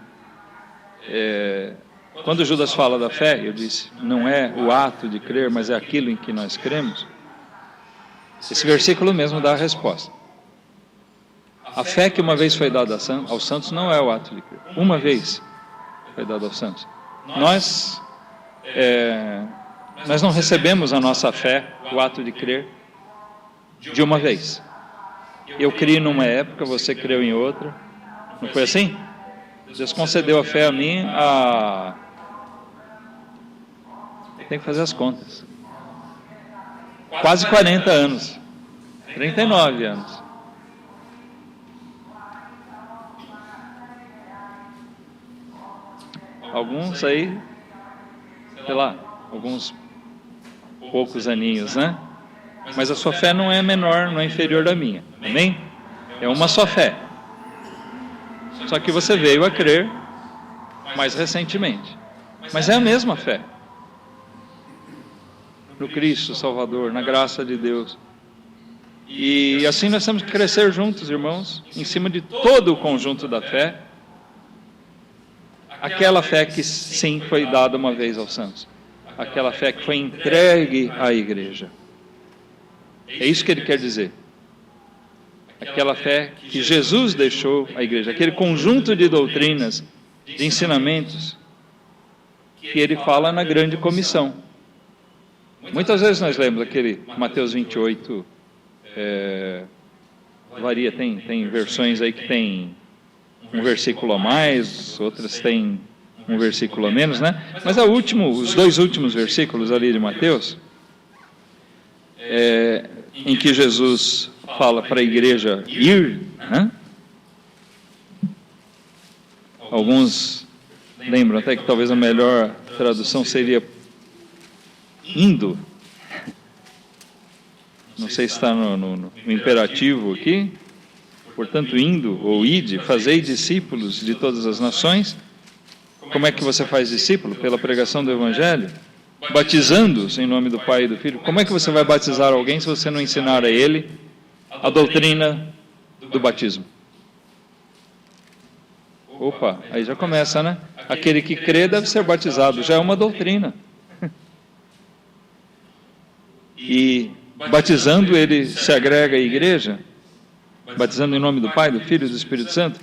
Speaker 1: quando Judas fala da fé, eu disse, não é o ato de crer, mas é aquilo em que nós cremos. Esse versículo mesmo dá a resposta. A fé que uma vez foi dada aos santos não é o ato de crer. Uma vez foi dada aos santos. Nós não recebemos a nossa fé, o ato de crer, de uma vez. Eu criei numa época, você creu em outra. Não foi assim? Deus concedeu a fé a mim tem que fazer as contas. Quase 40 anos. 39 anos. Alguns aí, sei lá, alguns poucos aninhos, né? Mas a sua fé não é menor, não é inferior da minha. Amém? É uma só fé. Só que você veio a crer mais recentemente. Mas é a mesma fé. No Cristo Salvador, na graça de Deus. E assim nós temos que crescer juntos, irmãos, em cima de todo o conjunto da fé. Aquela fé que sim foi dada uma vez aos santos. Aquela fé que foi entregue à igreja. É isso que ele quer dizer. Aquela fé que Jesus deixou à igreja. Aquele conjunto de doutrinas, de ensinamentos, que ele fala na grande comissão. Muitas vezes nós lemos aquele Mateus 28, varia, tem versões aí que tem um versículo a mais, outras têm um versículo a menos, né? Mas os dois últimos versículos ali de Mateus, em que Jesus fala para a igreja ir, né? Alguns lembram até que talvez a melhor tradução seria indo. Não sei se está no imperativo aqui. Portanto, indo ou ide, fazei discípulos de todas as nações. Como é que você faz discípulo? Pela pregação do Evangelho. batizando-os em nome do Pai e do Filho. Como é que você vai batizar alguém se você não ensinar a ele a doutrina do batismo? Opa, aí já começa, né? Aquele que crê deve ser batizado, já é uma doutrina. E batizando ele se agrega à igreja, batizando em nome do Pai, do Filho e do Espírito Santo.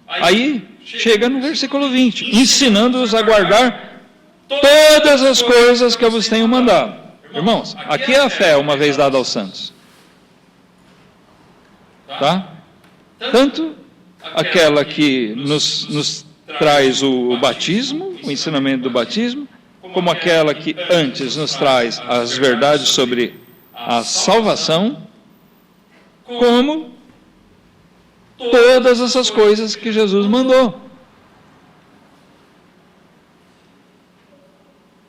Speaker 1: Aí chega no versículo 20, ensinando-os a guardar todas as coisas que eu vos tenho mandado. Irmãos, aqui é a fé uma vez dada aos santos. Tá? Tanto aquela que nos traz o batismo, o ensinamento do batismo, como aquela que antes nos traz as verdades sobre a salvação, como todas essas coisas que Jesus mandou.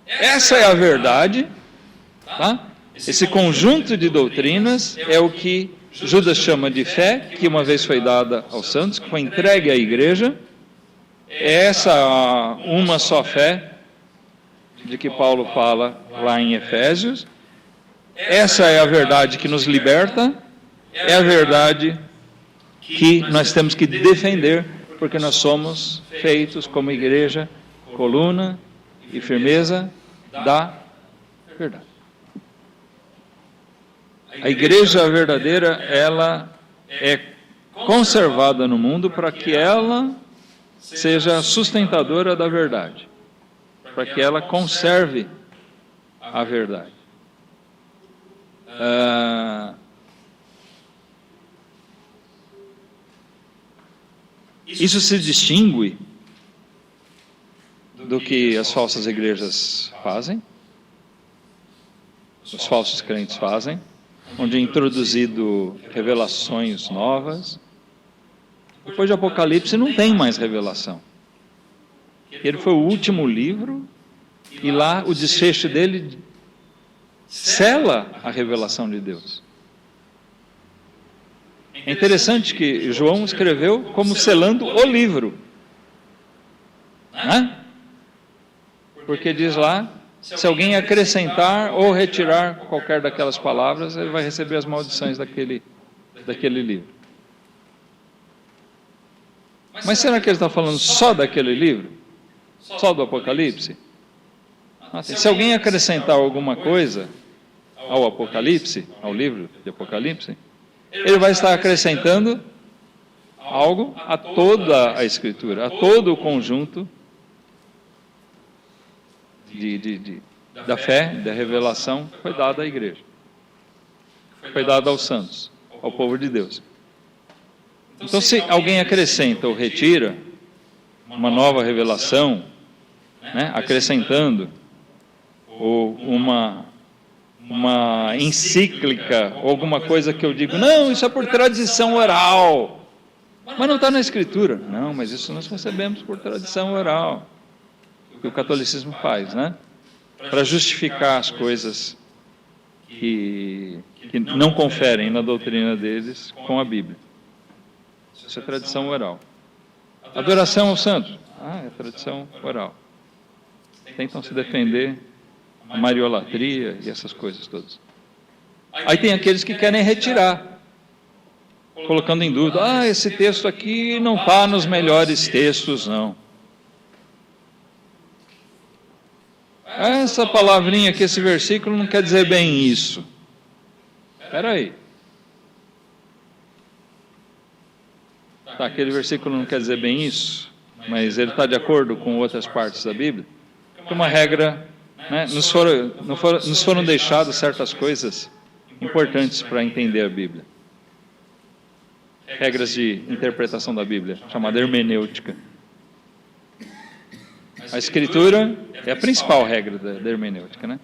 Speaker 1: Essa é a verdade, tá? Esse conjunto de doutrinas é o que Judas chama de fé, que uma vez foi dada aos santos, que foi entregue à igreja. Essa uma só fé de que Paulo fala lá em Efésios. Essa é a verdade que nos liberta, é a verdade que nós temos que defender, porque nós somos feitos como igreja, coluna e firmeza da verdade. A igreja verdadeira, ela é conservada no mundo para que ela seja sustentadora da verdade, para que ela conserve a verdade. Isso se distingue do que as falsas igrejas fazem, os falsos crentes fazem, onde é introduzido revelações novas. Depois de Apocalipse não tem mais revelação. Ele foi o último livro e lá o desfecho dele sela a revelação de Deus. É interessante que João escreveu como selando o livro. Né? Porque diz lá, se alguém acrescentar ou retirar qualquer daquelas palavras, ele vai receber as maldições daquele livro. Mas será que ele está falando só daquele livro? Só do Apocalipse? Se alguém acrescentar alguma coisa ao Apocalipse, ao livro de Apocalipse, ele vai estar acrescentando algo a toda a Escritura, a todo o conjunto da fé, da revelação que foi dada à igreja, foi dada aos santos, ao povo de Deus. Então, se alguém acrescenta ou retira uma nova revelação, né, acrescentando, ou uma encíclica, ou alguma coisa que eu digo, não, isso é por tradição oral, mas não está na Escritura. Não, mas isso nós recebemos por tradição oral, que o catolicismo faz, né? Para justificar as coisas que não conferem na doutrina deles com a Bíblia. Isso é tradição oral. Adoração ao santo. É tradição oral. Tentam se defender a mariolatria e essas coisas todas. Aí tem aqueles que querem retirar, colocando em dúvida, esse texto aqui não está nos melhores textos, não. Essa palavrinha aqui, esse versículo não quer dizer bem isso. Espera aí. Tá, aquele versículo não quer dizer bem isso, mas ele está de acordo com outras partes da Bíblia. Porque uma regra, né, nos foram deixadas certas coisas importantes para entender a Bíblia. Regras de interpretação da Bíblia, chamada hermenêutica. A Escritura é a principal regra da hermenêutica, né?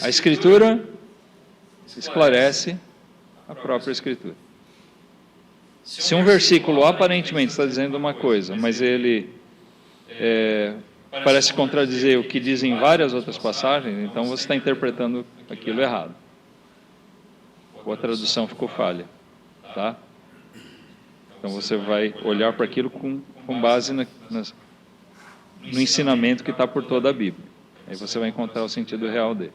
Speaker 1: A Escritura esclarece a própria Escritura. Se um versículo aparentemente está dizendo uma coisa, mas ele parece contradizer o que dizem várias outras passagens, então você está interpretando aquilo errado. Ou a tradução ficou falha, tá? Então você vai olhar para aquilo com base no ensinamento que está por toda a Bíblia. Aí você vai encontrar o sentido real dele.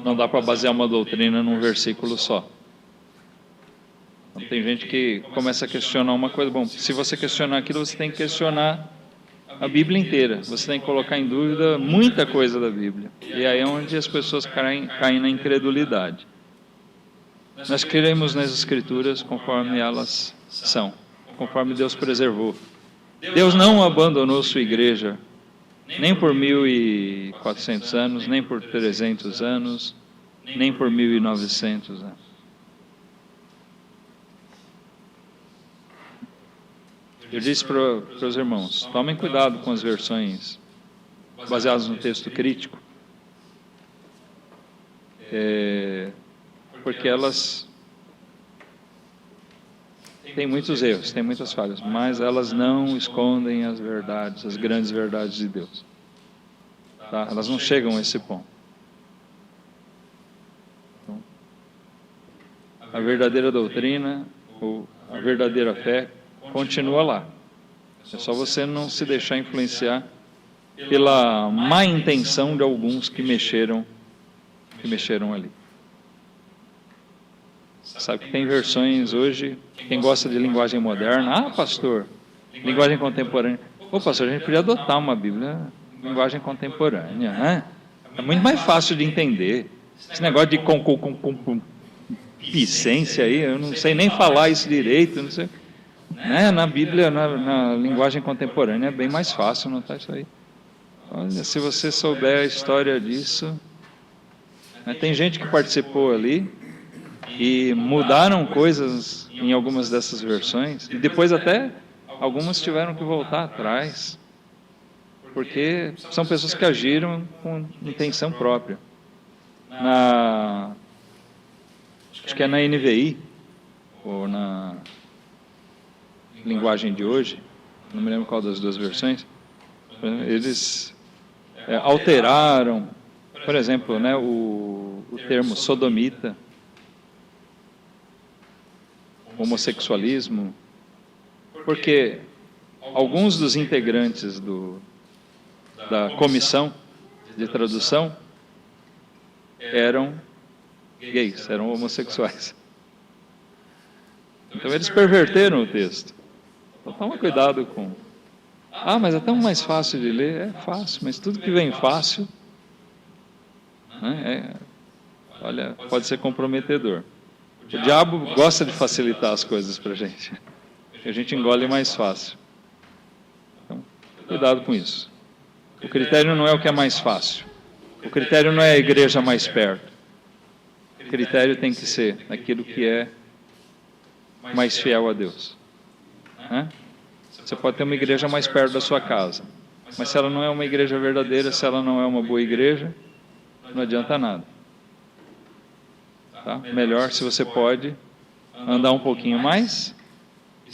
Speaker 1: Não dá para basear uma doutrina num versículo só. Então, tem gente que começa a questionar uma coisa. Bom, se você questionar aquilo, você tem que questionar a Bíblia inteira. Você tem que colocar em dúvida muita coisa da Bíblia. E aí é onde as pessoas caem na incredulidade. Nós cremos nas Escrituras conforme elas são, conforme Deus preservou. Deus não abandonou sua igreja, nem por 1.400 anos, nem por 300 anos, nem por 1.900 anos. Eu disse para os irmãos, tomem cuidado com as versões baseadas no texto crítico, porque elas têm muitos erros, têm muitas falhas, mas elas não escondem as verdades, as grandes verdades de Deus. Tá? Elas não chegam a esse ponto. Então, a verdadeira doutrina, ou a verdadeira fé, continua lá. É só você não se deixar influenciar pela má intenção de alguns que mexeram ali. Sabe que tem versões hoje, quem gosta de linguagem moderna, pastor, linguagem contemporânea. Pastor, a gente podia adotar uma Bíblia linguagem contemporânea, né? É muito mais fácil de entender. Esse negócio de concupiscência aí, eu não sei nem falar isso direito, não sei. Né? Na Bíblia, na linguagem contemporânea, é bem mais fácil notar isso aí. Olha, se você souber a história disso... Né? Tem gente que participou ali e mudaram coisas em algumas dessas versões, e depois até algumas tiveram que voltar atrás, porque são pessoas que agiram com intenção própria. Acho que é na NVI, ou na linguagem de hoje, não me lembro qual das duas versões, eles alteraram, por exemplo, né, o termo sodomita, homossexualismo, porque alguns dos integrantes da comissão de tradução eram gays, eram homossexuais. Então eles perverteram o texto. Então toma cuidado com... mas é tão mais fácil de ler. É fácil, mas tudo que vem fácil, né, olha, pode ser comprometedor. O diabo gosta de facilitar as coisas para a gente engole mais fácil. Então, cuidado com isso. O critério não é o que é mais fácil. O critério não é a igreja mais perto. O critério tem que ser aquilo que é mais fiel a Deus. Você pode ter uma igreja mais perto da sua casa, mas se ela não é uma igreja verdadeira, se ela não é uma boa igreja, não adianta nada. Tá? Melhor, se você pode, andar um pouquinho mais,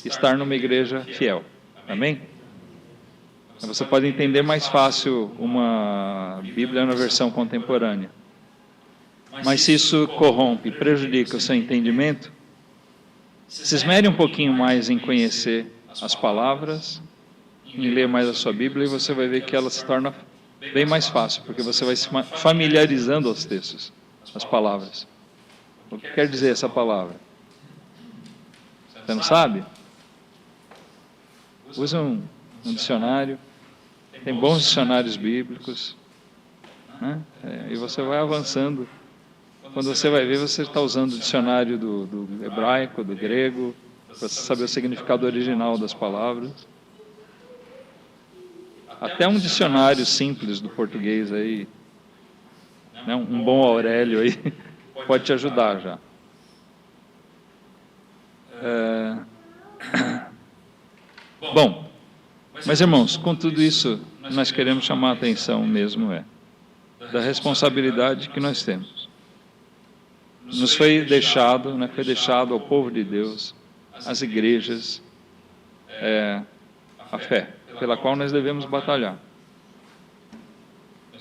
Speaker 1: estar numa igreja fiel. Amém? Você pode entender mais fácil uma Bíblia na versão contemporânea. Mas se isso corrompe, prejudica o seu entendimento, se esmere um pouquinho mais em conhecer as palavras, em ler mais a sua Bíblia, e você vai ver que ela se torna bem mais fácil, porque você vai se familiarizando aos textos, as palavras. O que quer dizer essa palavra? Você não sabe? Usa um dicionário, tem bons dicionários bíblicos, né? E você vai avançando. Quando você vai ver, você está usando o dicionário do hebraico, do grego, para você saber o significado original das palavras. Até um dicionário simples do português aí, né? Um bom Aurélio aí, pode te ajudar já. Bom, mas irmãos, com tudo isso, nós queremos chamar a atenção mesmo da responsabilidade que nós temos. Nos foi deixado, né, foi deixado ao povo de Deus, às igrejas, a fé, pela qual nós devemos batalhar.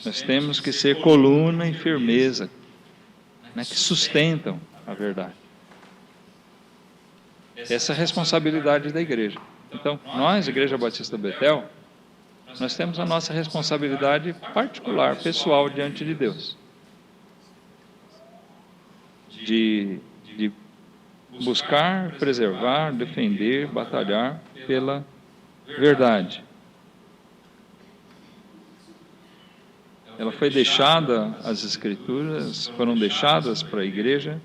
Speaker 1: Nós temos que ser coluna e firmeza, né, que sustentam a verdade. Essa é a responsabilidade da igreja. Então, nós, Igreja Batista Betel, nós temos a nossa responsabilidade particular, pessoal, diante de Deus. De buscar, preservar, defender, batalhar pela verdade. Ela foi deixada, as Escrituras foram deixadas para a igreja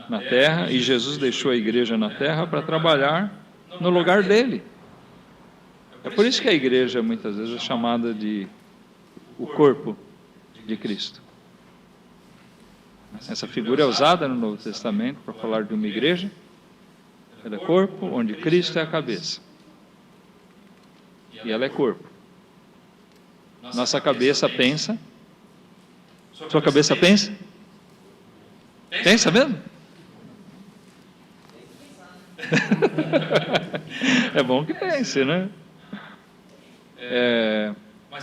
Speaker 1: na terra, e Jesus deixou a igreja na terra para trabalhar no lugar dele. É por isso que a igreja muitas vezes é chamada de o corpo de Cristo. Essa figura é usada no Novo Testamento para falar de uma igreja. Ela é corpo, onde Cristo é a cabeça. E ela é corpo. Nossa cabeça pensa. Sua cabeça pensa? Pensa mesmo? É bom que pense, né?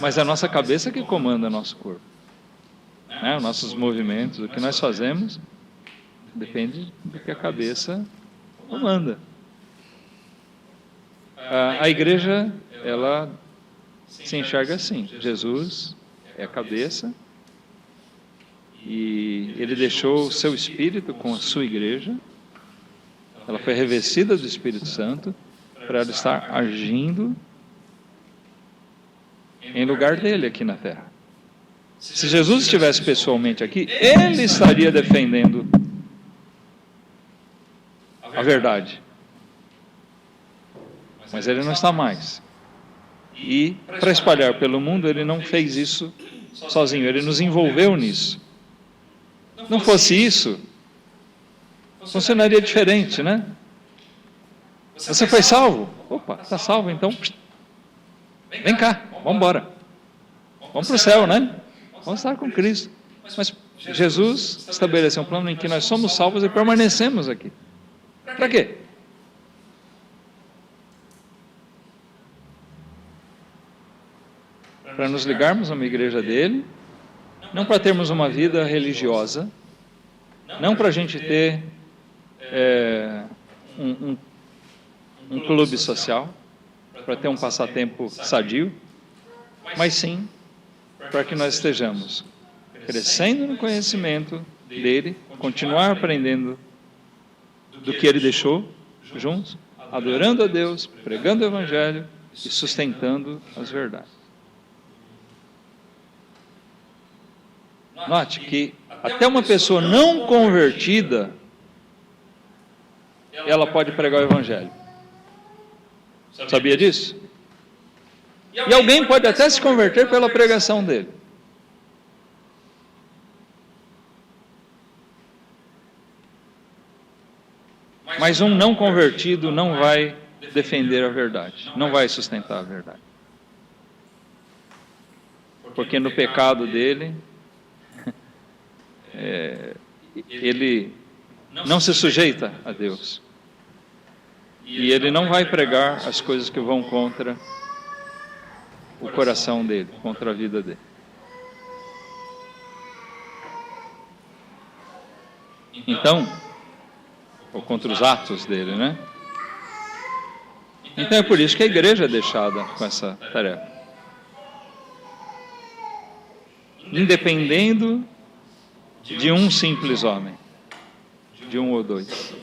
Speaker 1: Mas é a nossa cabeça que comanda nosso corpo. Os nossos movimentos, o que nós fazemos, depende do que a cabeça comanda. A igreja, ela se enxerga assim: Jesus é a cabeça, e Ele deixou o seu Espírito com a sua igreja. Ela foi revestida do Espírito Santo para ela estar agindo em lugar dele aqui na terra. Se Jesus estivesse pessoalmente aqui, Ele estaria defendendo a verdade. Mas Ele não está mais. E para espalhar pelo mundo, Ele não fez isso sozinho, Ele nos envolveu nisso. Não fosse isso, funcionaria diferente, né? Você foi salvo? Opa, está salvo, então vem cá, vamos embora. Vamos para o céu, né? Vamos estar com Cristo. Mas Jesus estabeleceu um plano em que nós somos salvos e permanecemos aqui. Para quê? Para nos ligarmos a uma igreja dele, não para termos uma vida religiosa, não para a gente ter um clube social, para ter um passatempo sadio, mas sim para que nós estejamos crescendo no conhecimento dele, continuar aprendendo do que ele deixou juntos, adorando a Deus, pregando o Evangelho e sustentando as verdades. Note que até uma pessoa não convertida, ela pode pregar o Evangelho. Sabia disso? E alguém pode até se converter pela pregação dele. Mas um não convertido não vai defender a verdade, não vai sustentar a verdade. Porque no pecado dele, ele não se sujeita a Deus. E ele não vai pregar as coisas que vão contra o coração dele, contra a vida dele. Então, ou contra os atos dele, né? Então é por isso que a igreja é deixada com essa tarefa. Independendo de um simples homem, de um ou dois.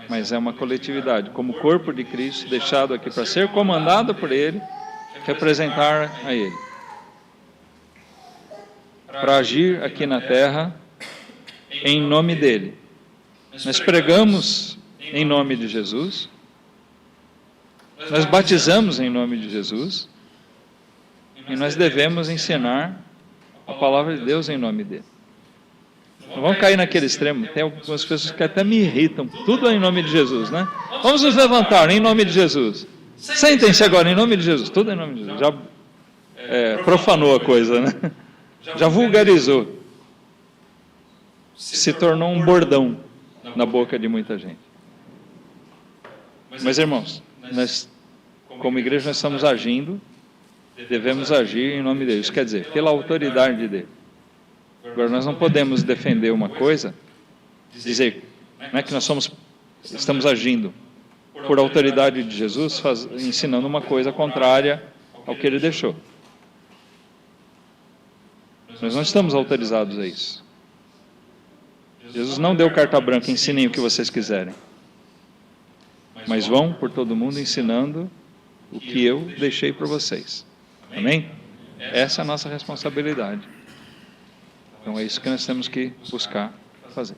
Speaker 1: Mas é uma coletividade, como corpo de Cristo, deixado aqui para ser comandado por Ele, representar a Ele. Para agir aqui na terra, em nome dEle. Nós pregamos em nome de Jesus, nós batizamos em nome de Jesus, e nós devemos ensinar a palavra de Deus em nome dEle. Não vamos cair naquele extremo. Tem algumas pessoas que até me irritam. Tudo é em nome de Jesus, né? Vamos nos levantar em nome de Jesus. Sentem-se agora em nome de Jesus. Tudo em nome de Jesus. Já profanou a coisa, né? Já vulgarizou. Se tornou um bordão na boca de muita gente. Mas, irmãos, nós, como igreja, nós estamos agindo, devemos agir em nome dele. Isso quer dizer, pela autoridade dele. Agora, nós não podemos defender uma coisa, dizer, não é que nós estamos agindo por autoridade de Jesus, ensinando uma coisa contrária ao que ele deixou. Nós não estamos autorizados a isso. Jesus não deu carta branca, ensinem o que vocês quiserem. Mas vão por todo mundo ensinando o que eu deixei para vocês. Amém? Essa é a nossa responsabilidade. Então é isso que nós temos que buscar fazer.